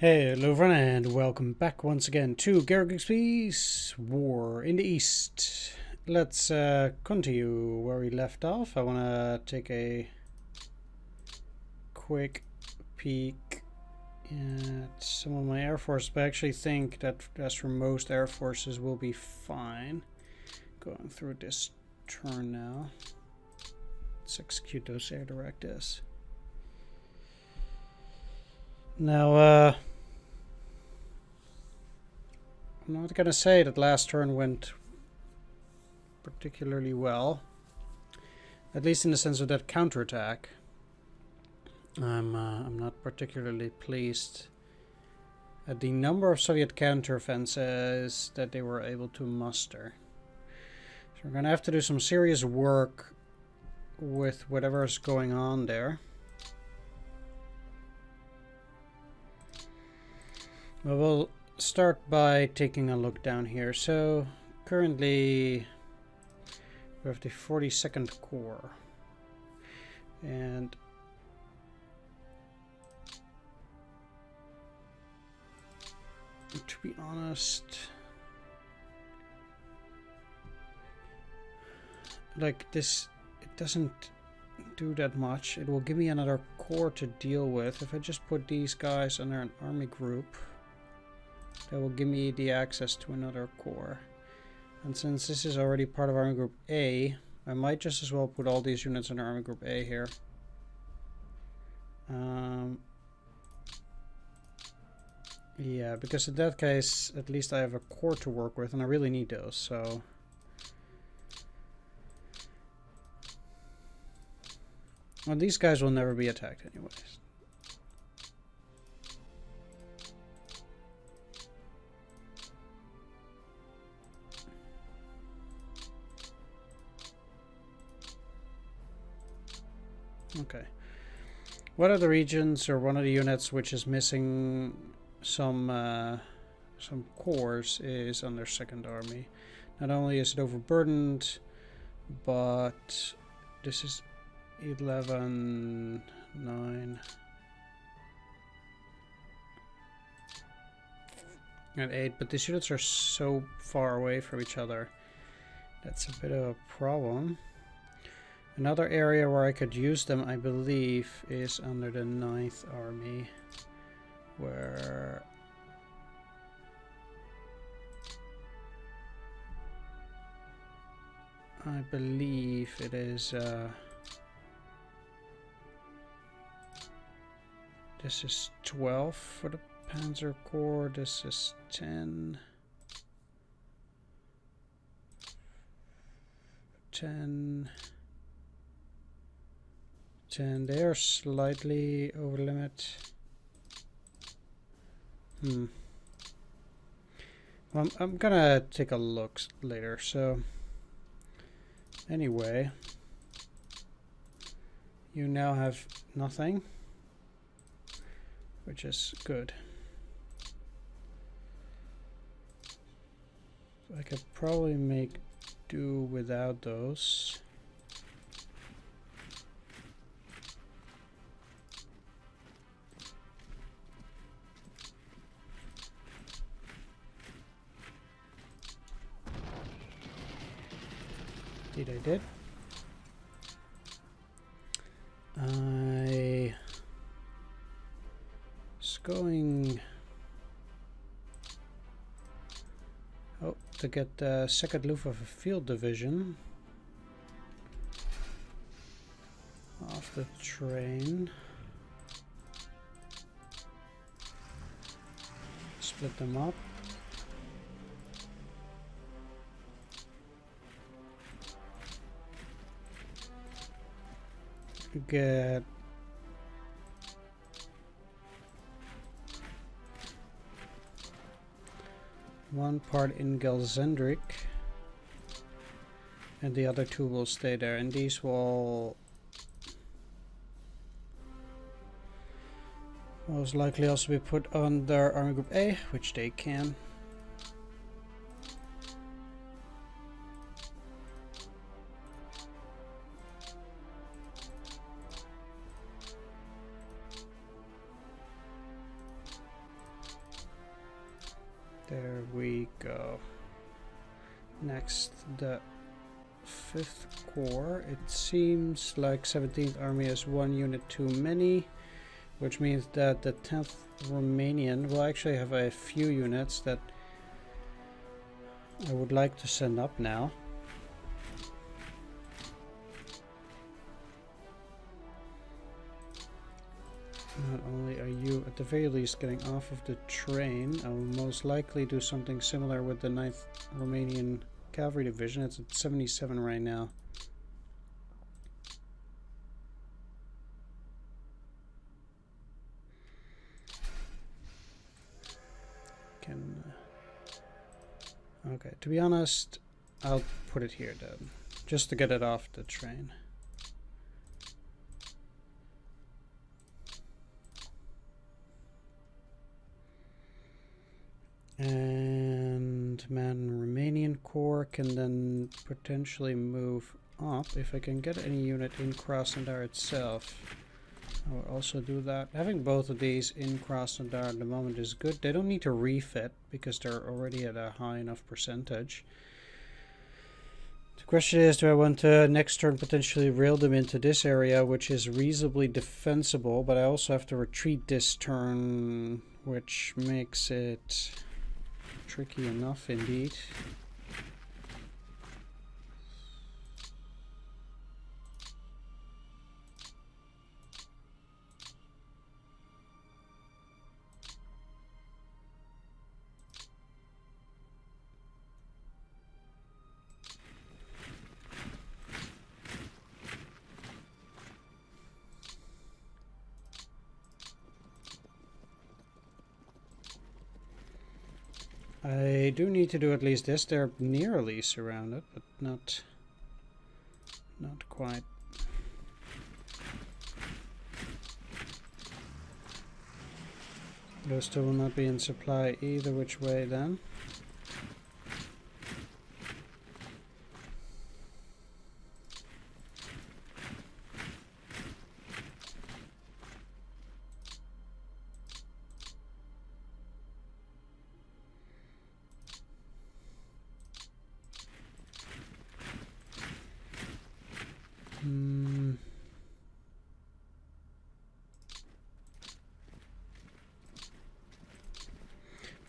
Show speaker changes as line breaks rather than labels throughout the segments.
Hello everyone and welcome back once again to Gary Grigsby's War in the East. Let's continue where we left off. I want to take a quick peek at some of my air force, but I actually think that as for most air forces will be fine. Going through this turn now. Let's execute those air directives. Now, I'm not going to say that last turn went particularly well. At least in the sense of that counterattack. I'm not particularly pleased at the number of Soviet counteroffensives that they were able to muster. So we're going to have to do some serious work with whatever's going on there. Well, we'll start by taking a look down here. So currently we have the 42nd Corps, and to be honest, like this, it doesn't do that much. It will give me another corps to deal with. If I just put these guys under an army group, that will give me the access to another corps. And since this is already part of Army Group A, I might just as well put all these units under Army Group A here. Yeah, because in that case, at least I have a corps to work with, and I really need those, so... Well, these guys will never be attacked anyways. Okay. What are the regions or one of the units which is missing some corps is under Second Army. Not only is it overburdened, but this is 11, 9, and 8. But these units are so far away from each other. That's a bit of a problem. Another area where I could use them, I believe, is under the 9th Army, where I believe it is, this is 12 for the Panzer Corps, this is 10, 10, they are slightly over limit. Well, I'm gonna take a look later. So anyway, you now have nothing, which is good. I could probably make do without those. I did. I was going to get the 2nd Luftwaffe Field Division off the train. Split them up. Get one part in Gelzendrik, and the other two will stay there, and these will most likely also be put under Army Group A, which they can. There we go. Next, the 5th Corps. It seems like 17th Army is 1 unit too many, which means that the 10th Romanian will actually have a few units that I would like to send up now. Not only are you at the very least getting off of the train, I will most likely do something similar with the 9th Romanian Cavalry Division. It's at 77 right now. Okay, to be honest, I'll put it here then, just to get it off the train. And man, Romanian Corps can then potentially move up if I can get any unit in Krasnodar itself. I will also do that. Having both of these in Krasnodar at the moment is good. They don't need to refit because they're already at a high enough percentage. The question is, do I want to next turn potentially rail them into this area, which is reasonably defensible, but I also have to retreat this turn, which makes it tricky enough indeed. I do need to do at least this. They're nearly surrounded, but not quite. Those two will not be in supply either which way then.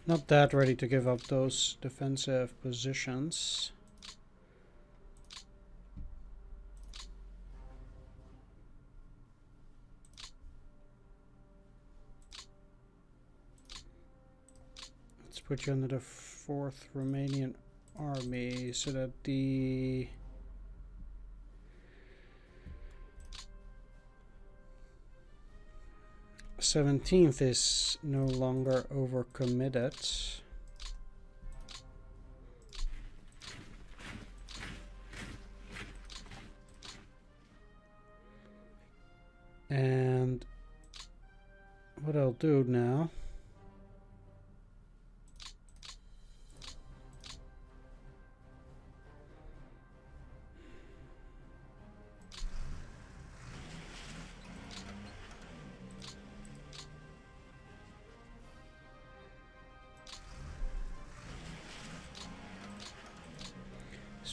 Not that ready to give up those defensive positions. Let's put you under the 4th Romanian Army so that the th is no longer overcommitted. And what I'll do now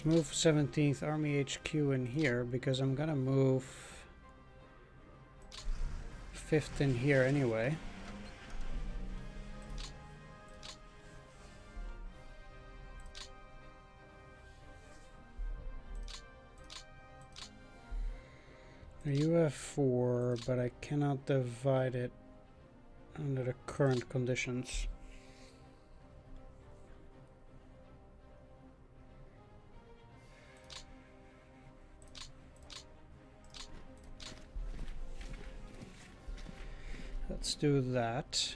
move 17th Army HQ in here because I'm gonna move 5th in here anyway. Now you have 4, but I cannot divide it under the current conditions. Let's do that.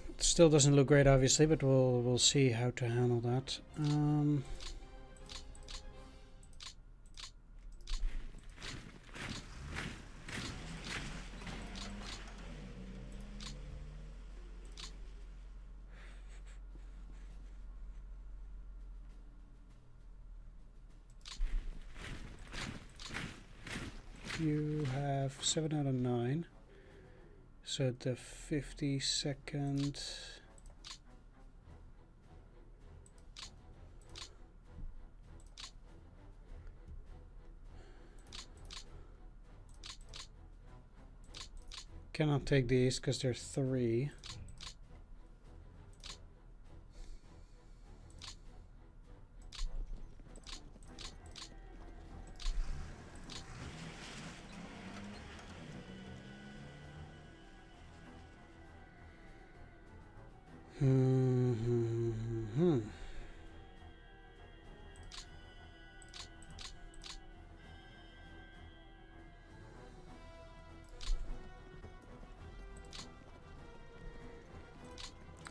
It still doesn't look great, obviously, but we'll see how to handle that. You have 7 out of 9. So the 52nd. Cannot take these because they're 3.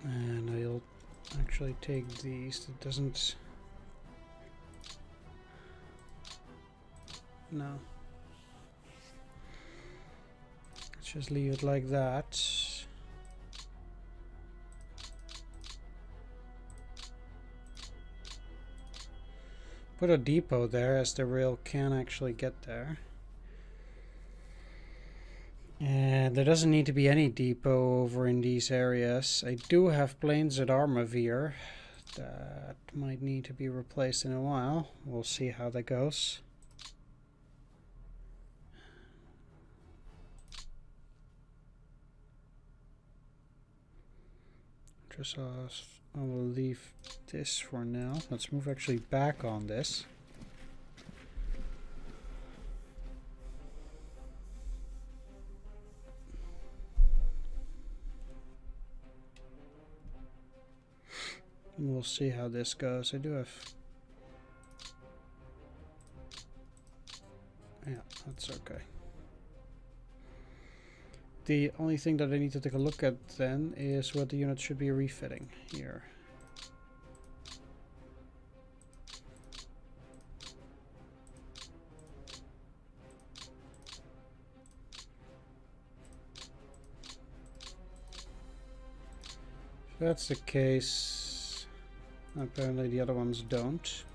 And I'll actually take these. It doesn't... No. Let's just leave it like that. Put a depot there as the rail can actually get there. And there doesn't need to be any depot over in these areas. I do have planes at Armavir that might need to be replaced in a while. We'll see how that goes. Just I will leave this for now. Let's move actually back on this. And we'll see how this goes. I do have... Yeah, that's okay. The only thing that I need to take a look at then is what the unit should be refitting here. If that's the case, apparently the other ones don't.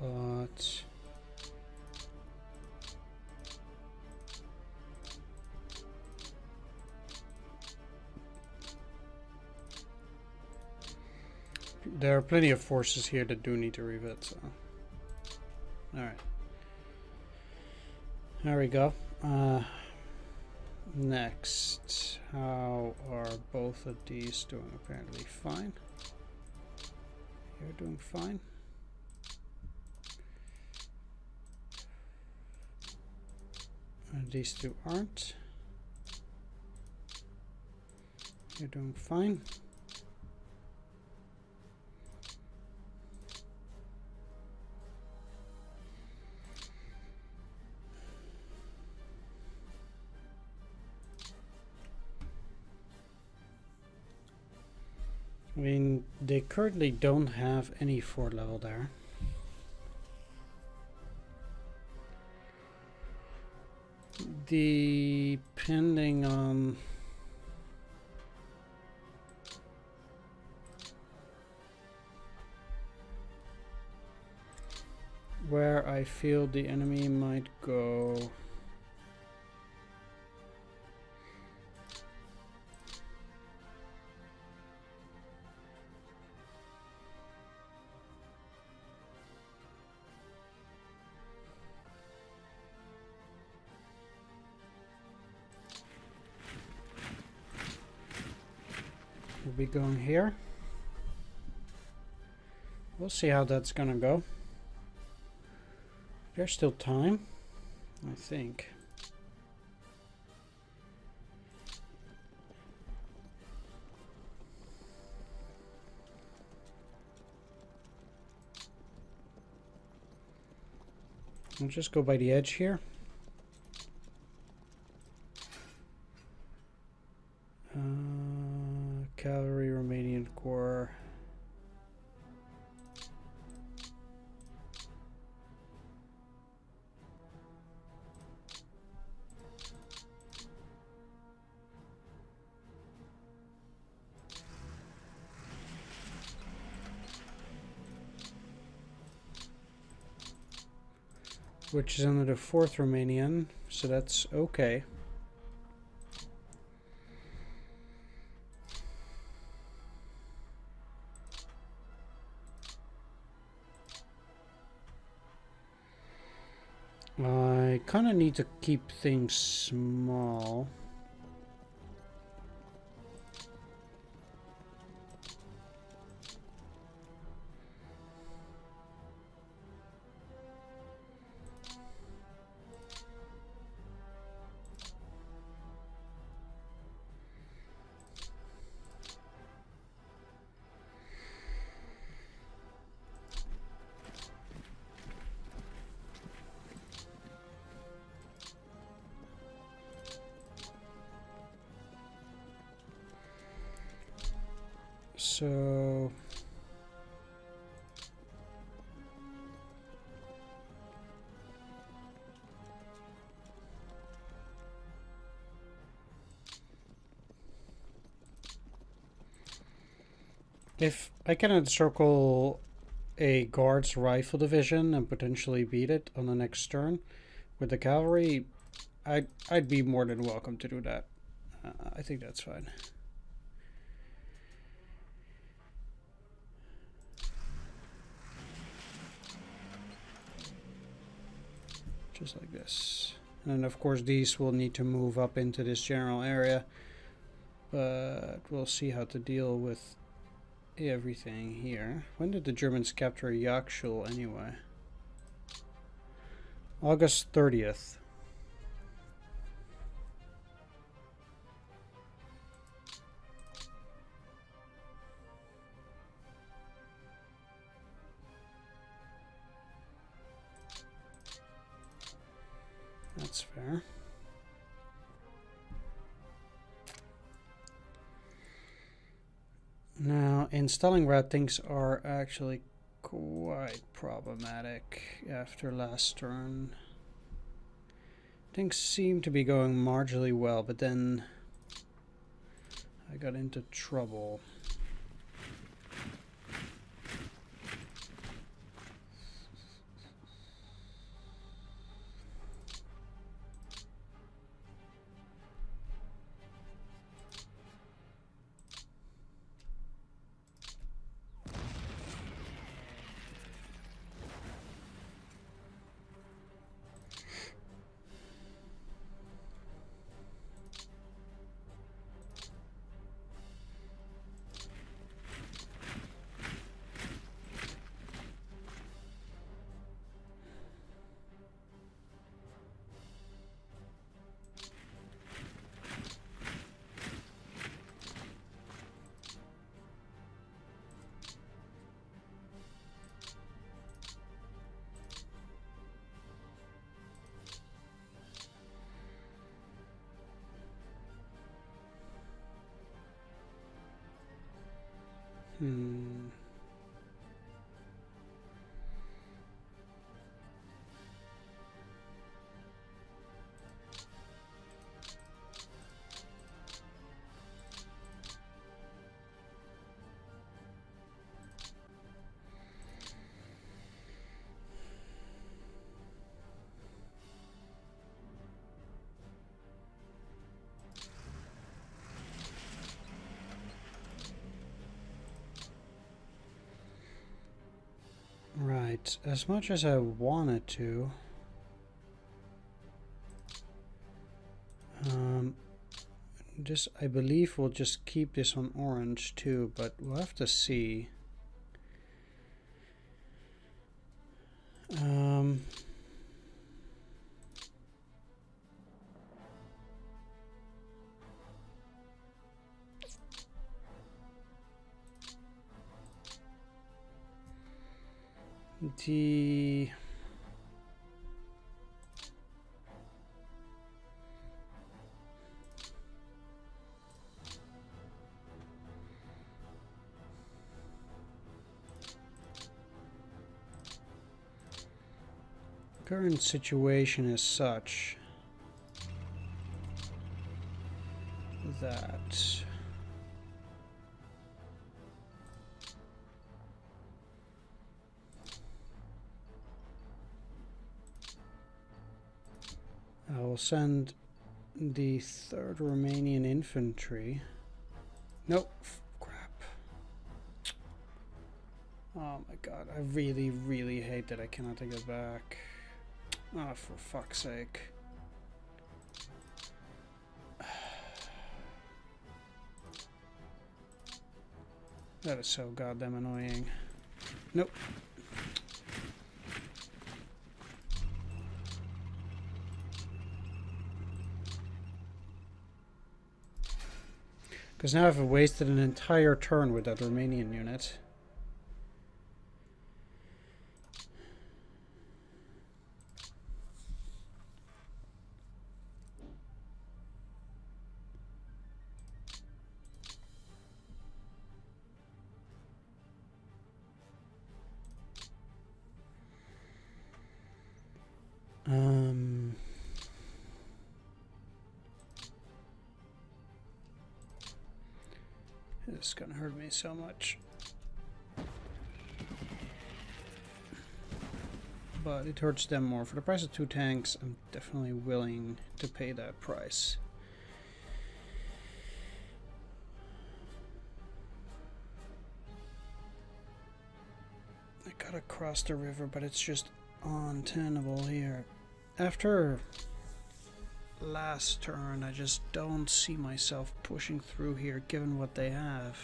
But there are plenty of forces here that do need to refit, so alright. There we go. Next, how are both of these doing? Apparently fine. You're doing fine. And these two aren't. You're doing fine. I mean, they currently don't have any fort level there. Depending on where I feel the enemy might go. We'll be going here. We'll see how that's gonna go. There's still time, I think. I'll just go by the edge here. Cavalry, Romanian Corps. which is under the 4th Romanian, so that's okay. I kind of need to keep things small. So if I can encircle a guard's rifle division and potentially beat it on the next turn with the cavalry, I'd be more than welcome to do that. I think that's fine. Just like this. And of course these will need to move up into this general area, but we'll see how to deal with everything here. When did the Germans capture Yakshul anyway? August 30th. That's fair. Now, in Stalingrad, things are actually quite problematic after last turn. Things seem to be going marginally well, but then I got into trouble. Right, as much as I wanted to, this, I believe, we'll just keep this on orange too, but we'll have to see. The current situation is such that will send the 3rd Romanian infantry. Nope. Crap. Oh my god, I really, really hate that I cannot take it back. Oh, for fuck's sake. That is so goddamn annoying. Nope. Because now I've wasted an entire turn with that Romanian unit. This is gonna hurt me so much. But it hurts them more. For the price of 2 tanks, I'm definitely willing to pay that price. I gotta cross the river, but it's just untenable here. After last turn, I just don't see myself pushing through here given what they have.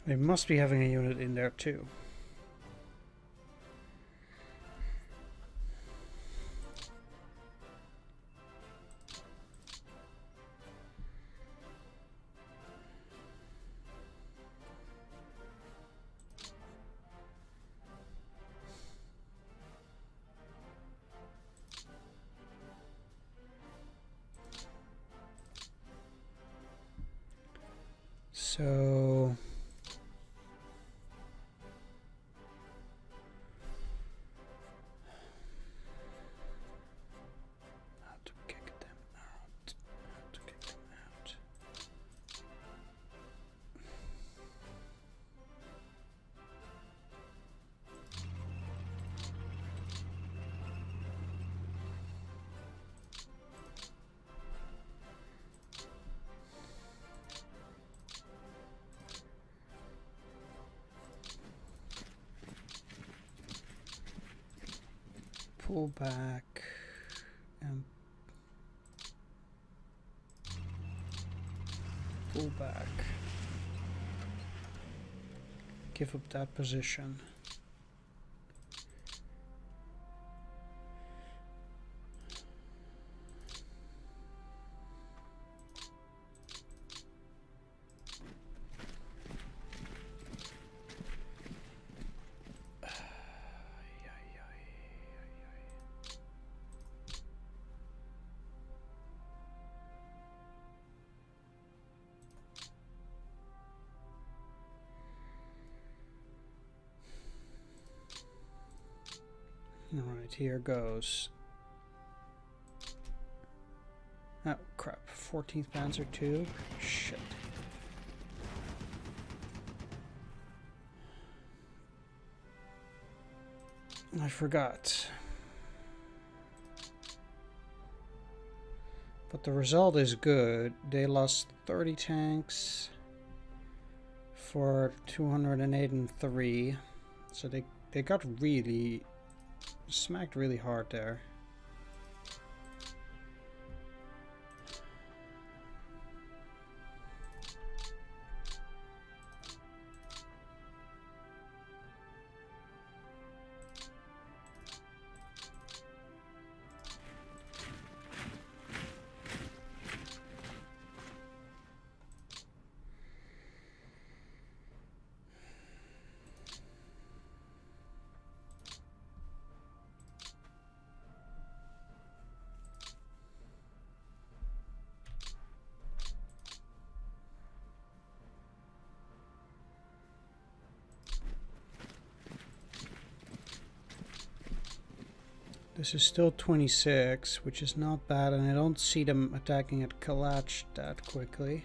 They must be having a unit in there too. So pull back and pull back. Give up that position. Alright, here goes. Oh, crap. 14th Panzer II? Shit. I forgot. But the result is good. They lost 30 tanks for 203. So they got really smacked really hard there. This is still 26, which is not bad, and I don't see them attacking at Kalach that quickly.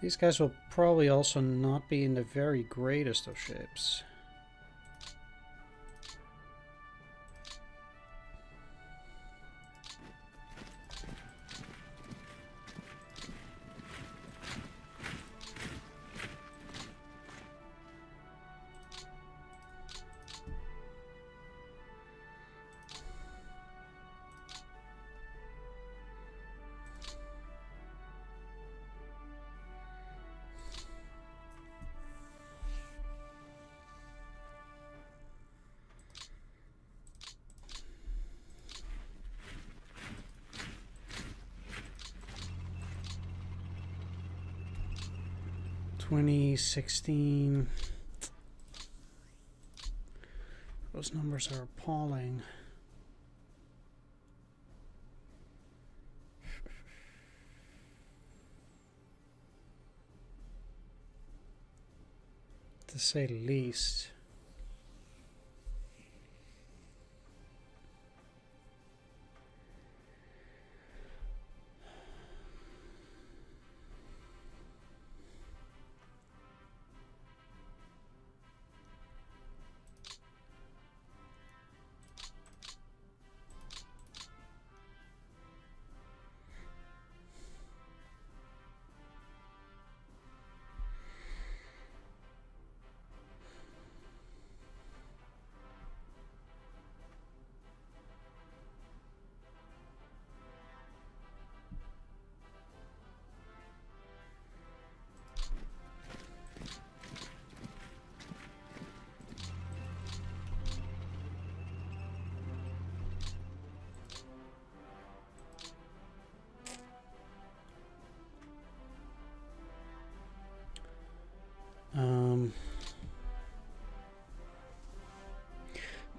These guys will probably also not be in the very greatest of shapes. $20, $16. Those numbers are appalling. To say the least.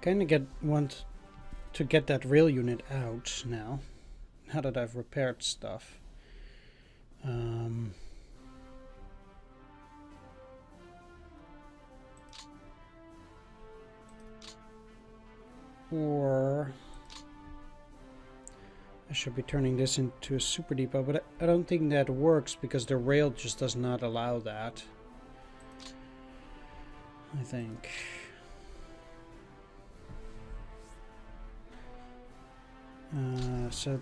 Kind of want to get that rail unit out now that I've repaired stuff. Or I should be turning this into a super depot, but I don't think that works because the rail just does not allow that. I think. So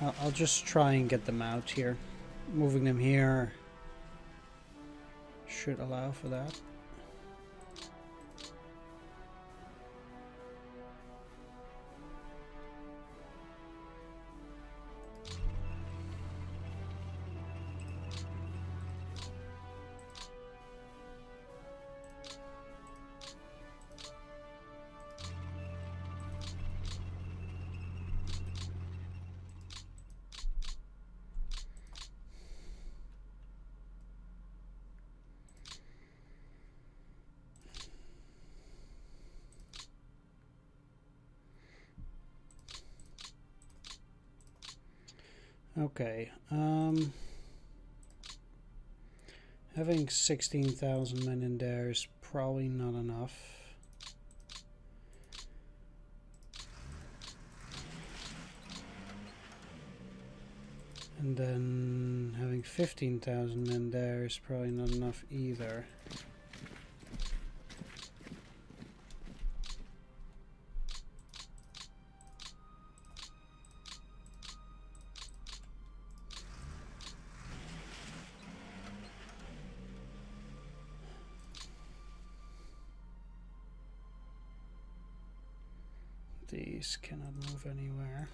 I'll just try and get them out here. Moving them here should allow for that. Okay, having 16,000 men in there is probably not enough. And then having 15,000 men there is probably not enough either. These cannot move anywhere.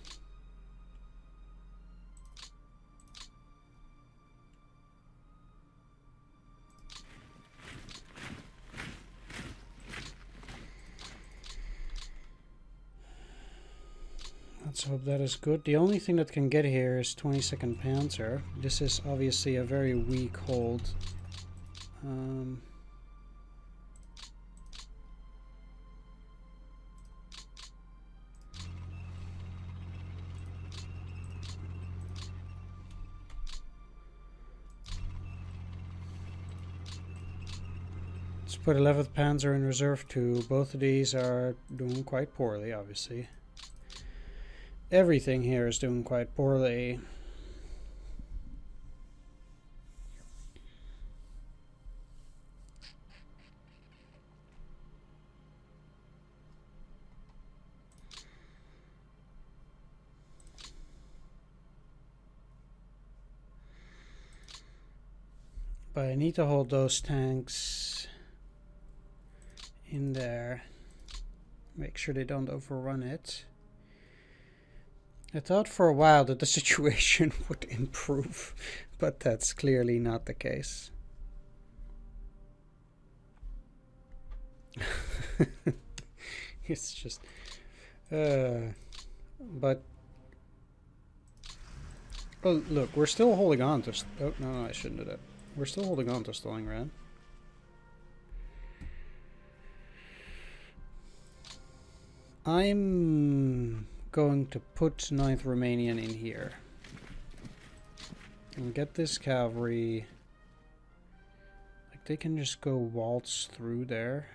Let's hope that is good. The only thing that can get here is 22nd Panzer. This is obviously a very weak hold. Let's put 11th Panzer in reserve too. Both of these are doing quite poorly, obviously. Everything here is doing quite poorly. But I need to hold those tanks in there. Make sure they don't overrun it. I thought for a while that the situation would improve, but that's clearly not the case. It's just... but... Oh, look, we're still holding on to... Oh, no, I shouldn't do that. We're still holding on to Stalingrad. I'm going to put 9th Romanian in here. And get this cavalry. Like, they can just go waltz through there.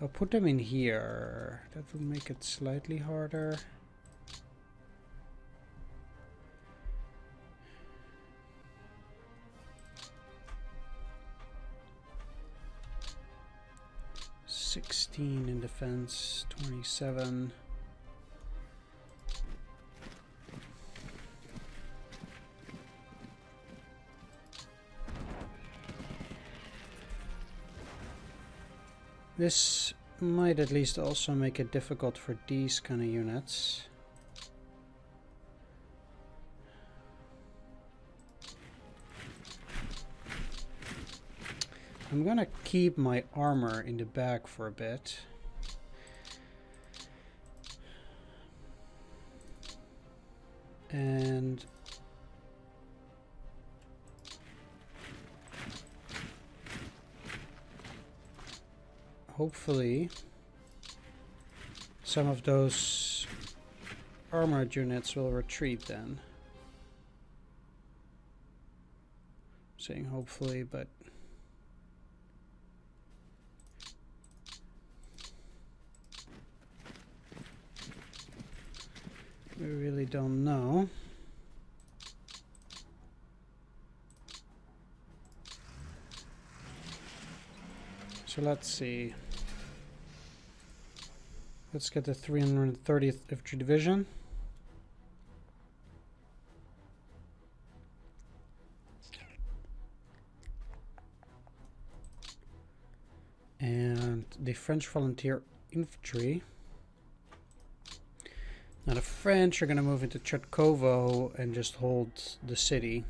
I'll put them in here. That will make it slightly harder. In defense, 27. This might at least also make it difficult for these kind of units. I'm gonna keep my armor in the back for a bit. And hopefully some of those armored units will retreat then. I'm saying hopefully, but we really don't know. So let's see. Let's get the 330th Infantry Division. And the French Volunteer Infantry. Now the French are going to move into Cherkovo and just hold the city.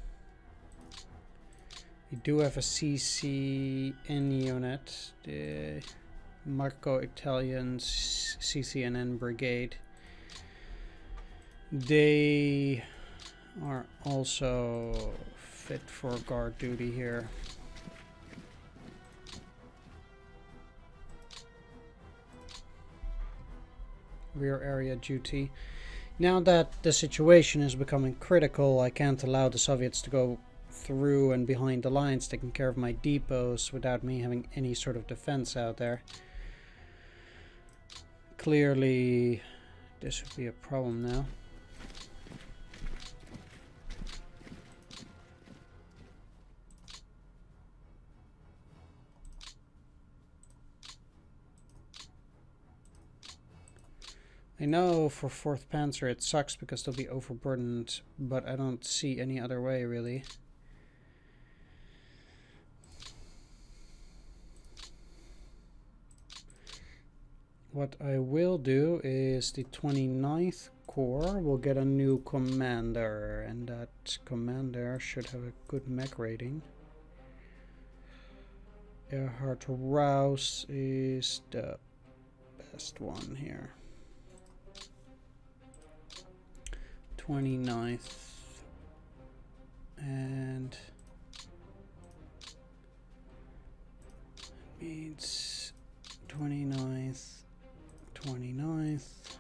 We do have a CCN unit, the Marco Italian CCNN Brigade. They are also fit for guard duty here. Rear area duty. Now that the situation is becoming critical, I can't allow the Soviets to go through and behind the lines taking care of my depots without me having any sort of defense out there. Clearly this would be a problem now. I know for 4th Panzer it sucks because they'll be overburdened, but I don't see any other way really. What I will do is the 29th Corps will get a new commander, and that commander should have a good mech rating. Erhard Rouse is the best one here. 29th and means 29th, 29th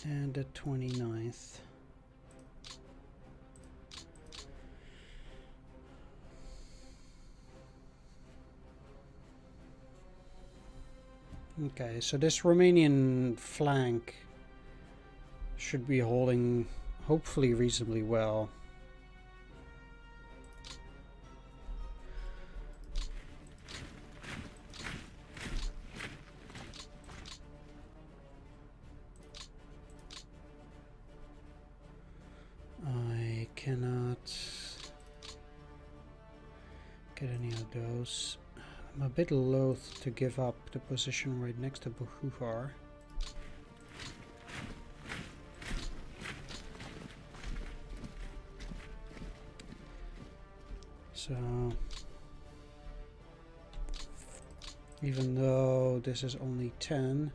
and the 29th. Okay, so this Romanian flank should be holding hopefully reasonably well. I cannot get any of those. I'm a bit loath to give up the position right next to Buhuhar. So, even though this is only 10,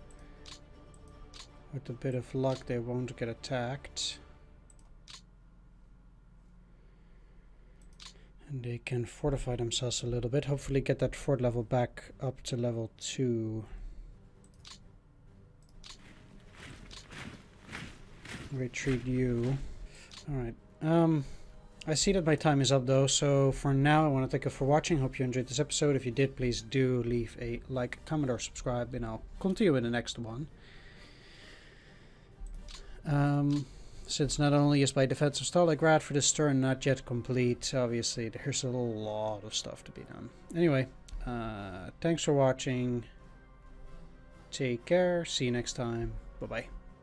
with a bit of luck they won't get attacked. And they can fortify themselves a little bit. Hopefully get that fort level back up to level 2. Retreat you. Alright. I see that my time is up though, so for now I want to thank you for watching. Hope you enjoyed this episode. If you did, please do leave a like, comment or subscribe, and I'll continue in the next one. Since not only is my defense of Stalingrad for this turn not yet complete, obviously there's a lot of stuff to be done. Anyway, thanks for watching. Take care. See you next time. Bye-bye.